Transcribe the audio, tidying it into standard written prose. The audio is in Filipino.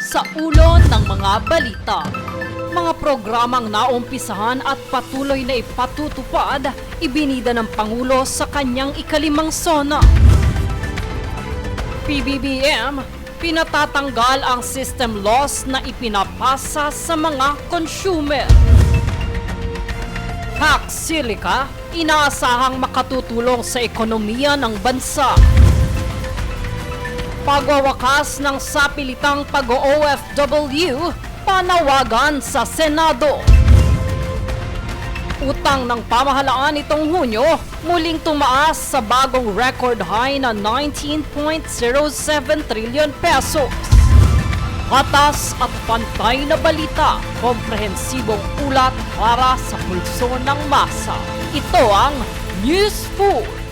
Sa ulo ng mga balita, mga programang naumpisahan at patuloy na ipatutupad, ibinida ng Pangulo sa kanyang ikalimang sona. PBBM, pinatatanggal ang system loss na ipinapasa sa mga consumer. Hack Silica, inaasahang makatutulong sa ekonomiya ng bansa. Pagwawakas ng sapilitang pag-OFW, panawagan sa Senado. Utang ng pamahalaan itong Hunyo, muling tumaas sa bagong record high na 19.07 trillion pesos. Hatas at pantay na balita, komprehensibong ulat para sa pulso ng masa. Ito ang News Food.